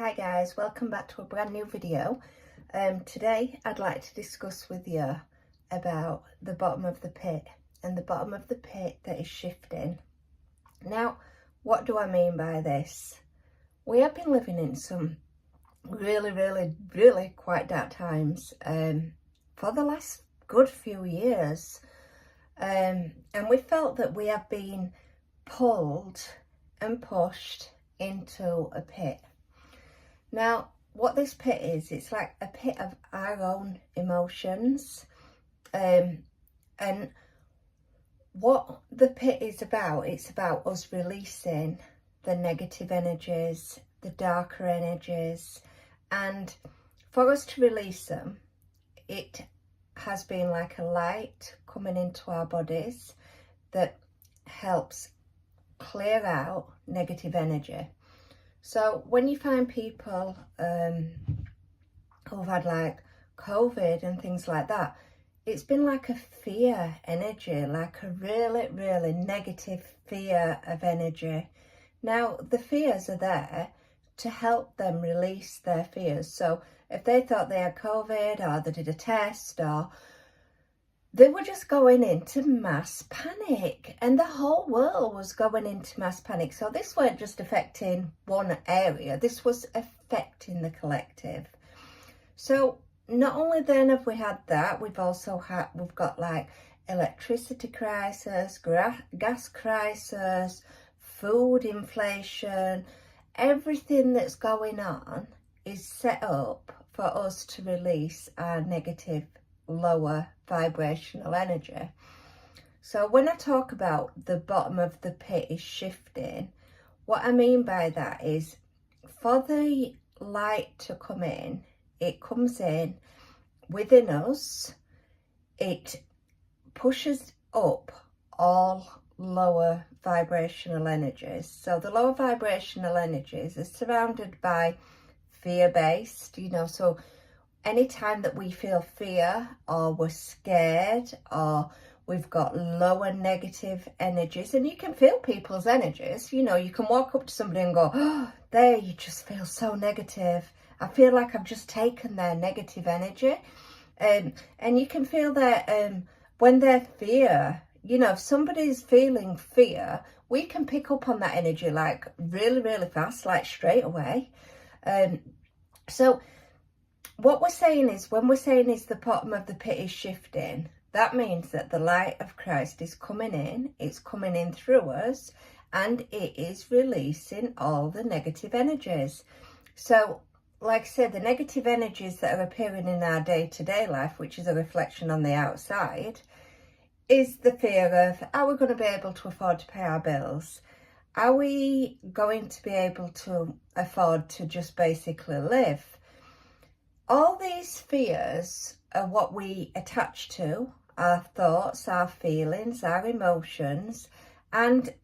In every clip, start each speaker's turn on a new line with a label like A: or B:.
A: Hi guys, welcome back to a brand new video. Today I'd like to discuss with you about the bottom of the pit and the bottom of the pit that is shifting. Now, what do I mean by this? We have been living in some really quite dark times for the last good few years, and we felt that we have been pulled and pushed into a pit. Now, what this pit is, it's like a pit of our own emotions, and what the pit is about, it's about us releasing the negative energies, the darker energies, and for us to release them, it has been like a light coming into our bodies that helps clear out negative energy. So when you find people who've had like COVID and things like that, it's been like a fear energy, like a really negative fear of energy. Now, the fears are there to help them release their fears. So if they thought they had COVID, or they did a test, or they were just going into mass panic, and the whole world was going into mass panic. So this weren't just affecting one area, this was affecting the collective. So not only then have we had that, we've got like electricity crisis, gas crisis, food inflation. Everything that's going on is set up for us to release our negative, lower vibrational energy. So when I talk about the bottom of the pit is shifting, what I mean by that is, for the light to come in, it comes in within us, it pushes up all lower vibrational energies. So the lower vibrational energies are surrounded by fear-based, so anytime that we feel fear, or we're scared, or we've got lower negative energies, and you can feel people's energies, you can walk up to somebody and go, oh, there, you just feel so negative. I feel like I've just taken their negative energy. And you can feel that when they're fear, if somebody's feeling fear, we can pick up on that energy like really fast, like straight away. So what we're saying is, when we're saying is the bottom of the pit is shifting, that means that the light of Christ is coming in, it's coming in through us, and it is releasing all the negative energies. So, like I said, the negative energies that are appearing in our day-to-day life, which is a reflection on the outside, is the fear of, are we going to be able to afford to pay our bills? Are we going to be able to afford to just basically live? All these fears are what we attach to, our thoughts, our feelings, our emotions, and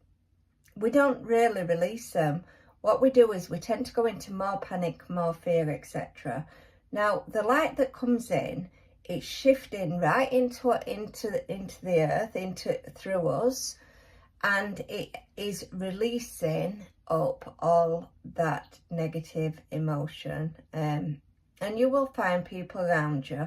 A: we don't really release them. What we do is we tend to go into more panic, more fear, etc. Now, the light that comes in, it's shifting right into the earth, through us, and it is releasing up all that negative emotion. And you will find people around you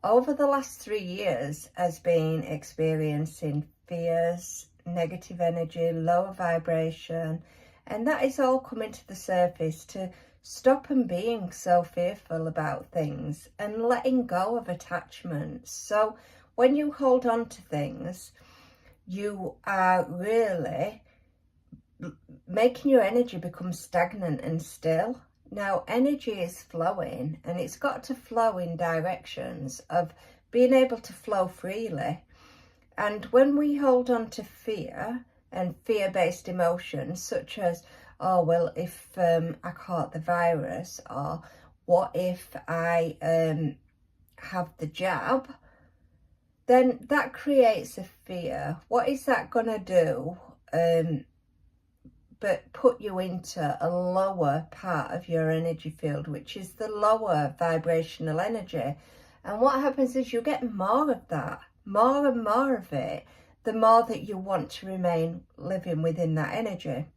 A: over the last 3 years has been experiencing fears, negative energy, lower vibration, and that is all coming to the surface to stop them being so fearful about things and letting go of attachments. So when you hold on to things, you are really making your energy become stagnant and still. Now, energy is flowing, and it's got to flow in directions of being able to flow freely. And when we hold on to fear and fear-based emotions, such as, oh, well, if I caught the virus, or what if I have the jab, then that creates a fear. What is that going to do? But put you into a lower part of your energy field, which is the lower vibrational energy. And what happens is you get more of that, more and more of it, the more that you want to remain living within that energy.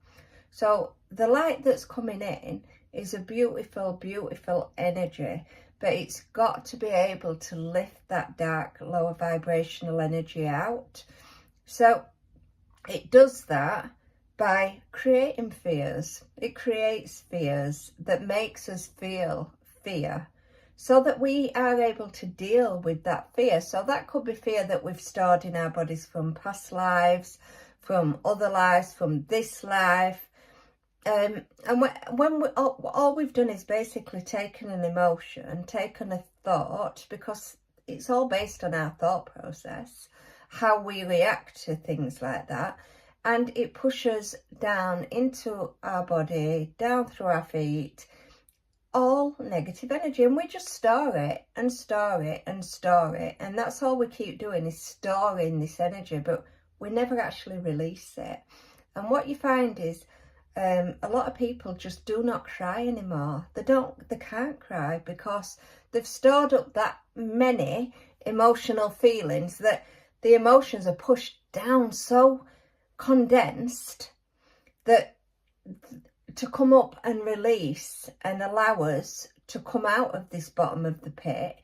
A: So the light that's coming in is a beautiful, beautiful energy, but it's got to be able to lift that dark, lower vibrational energy out. So it does that by creating fears. It creates fears that makes us feel fear, so that we are able to deal with that fear. So that could be fear that we've stored in our bodies from past lives, from other lives, from this life. And all we've done is basically taken an emotion, taken a thought, because it's all based on our thought process, how we react to things like that, and it pushes down into our body, down through our feet, all negative energy, and we just store it and store it and store it, and that's all we keep doing, is storing this energy, but we never actually release it. And what you find is a lot of people just do not cry anymore. They can't cry because they've stored up that many emotional feelings that the emotions are pushed down, so condensed, that to come up and release and allow us to come out of this bottom of the pit,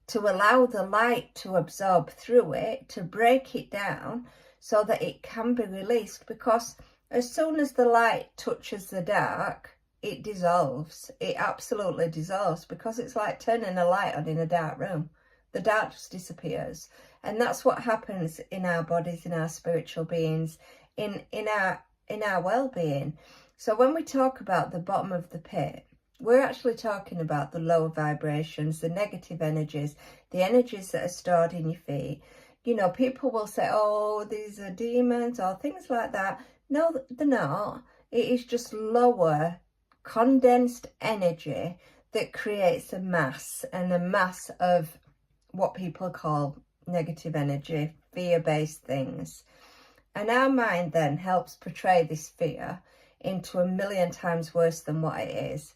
A: to allow the light to absorb through it, to break it down so that it can be released. Because as soon as the light touches the dark, it dissolves. It absolutely dissolves, because it's like turning a light on in a dark room. The dark just disappears. And that's what happens in our bodies, in our spiritual beings, in our well-being. So when we talk about the bottom of the pit, we're actually talking about the lower vibrations, the negative energies, the energies that are stored in your feet. You know, people will say, oh, these are demons or things like that. No, they're not. It is just lower, condensed energy that creates a mass, and a mass of what people call negative energy, fear-based things. And our mind then helps portray this fear into 1,000,000 times worse than what it is.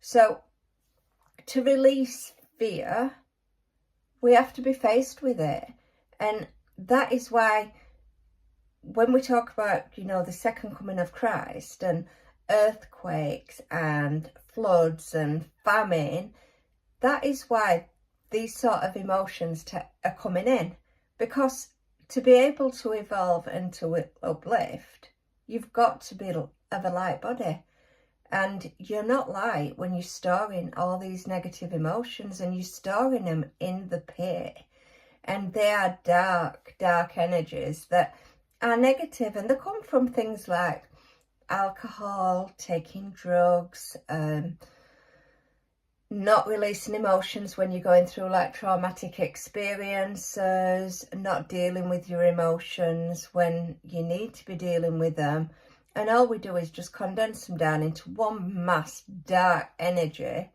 A: So to release fear, we have to be faced with it. And that is why when we talk about, you know, the second coming of Christ and earthquakes and floods and famine, that is why these sort of emotions are coming in. Because to be able to evolve and to uplift, you've got to be of a light body. And you're not light when you're storing all these negative emotions, and you're storing them in the pit. And they are dark, dark energies that are negative, and they come from things like alcohol, taking drugs, not releasing emotions when you're going through like traumatic experiences, not dealing with your emotions when you need to be dealing with them. And all we do is just condense them down into one mass dark energy,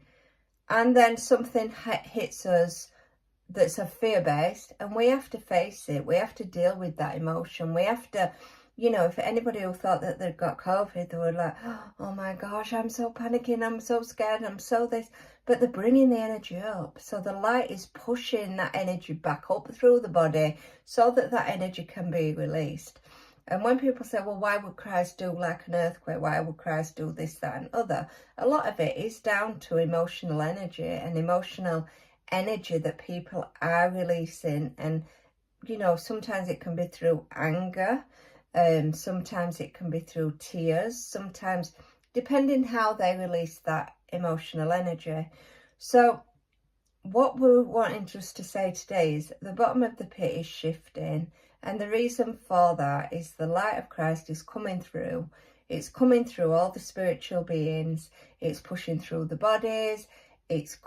A: and then something hits us that's a fear-based, and we have to face it. We have to deal with that emotion. We have to, you know, if anybody who thought that they'd got COVID, they were like, oh my gosh, I'm so panicking, I'm so scared, I'm so this. But they're bringing the energy up. So the light is pushing that energy back up through the body so that that energy can be released. And when people say, well, why would Christ do like an earthquake? Why would Christ do this, that and other? A lot of it is down to emotional energy and emotional energy that people are releasing. And, you know, sometimes it can be through anger. Sometimes it can be through tears. Sometimes, depending how they release that emotional energy. So what we're wanting just to say today is the bottom of the pit is shifting. And the reason for that is the light of Christ is coming through. It's coming through all the spiritual beings. It's pushing through the bodies. It's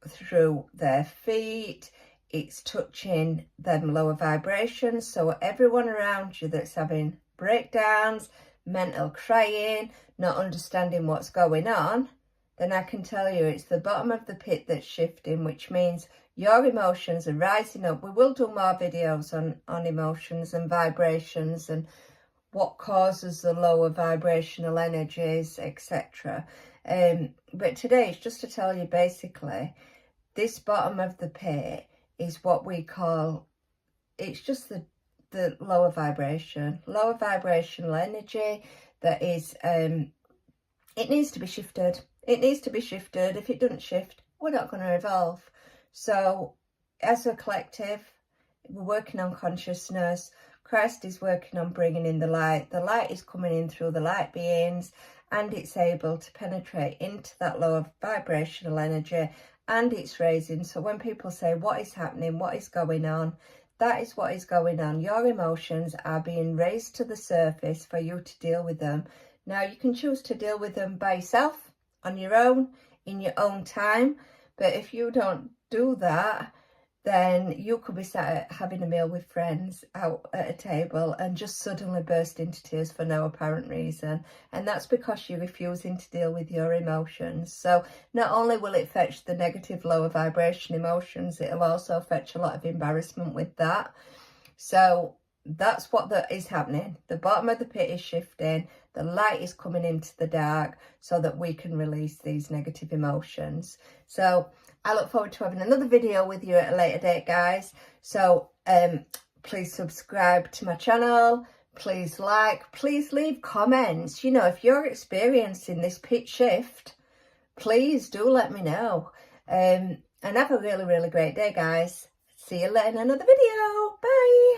A: through their feet. It's touching them lower vibrations. So everyone around you that's having breakdowns, mental crying, not understanding what's going on, then I can tell you it's the bottom of the pit that's shifting, which means your emotions are rising up. We will do more videos on emotions and vibrations and what causes the lower vibrational energies, etc. But today it's just to tell you basically this bottom of the pit is what we call, it's just the lower vibrational energy that is, it needs to be shifted. It needs to be shifted. If it doesn't shift, we're not going to evolve. So as a collective, we're working on consciousness. Christ is working on bringing in the light. The light is coming in through the light beings, and it's able to penetrate into that lower vibrational energy, and it's raising. So when people say, what is happening, what is going on, that is what is going on. Your emotions are being raised to the surface for you to deal with them. Now, you can choose to deal with them by yourself, on your own, in your own time. But if you don't do that, then you could be sat having a meal with friends out at a table and just suddenly burst into tears for no apparent reason. And that's because you're refusing to deal with your emotions. So not only will it fetch the negative lower vibration emotions, it'll also fetch a lot of embarrassment with that. So that's what is happening. The bottom of the pit is shifting. The light is coming into the dark so that we can release these negative emotions. So I look forward to having another video with you at a later date, guys. So please subscribe to my channel. Please like. Please leave comments. You know, if you're experiencing this pit shift, please do let me know. And have a really, really great day, guys. See you later in another video. Bye.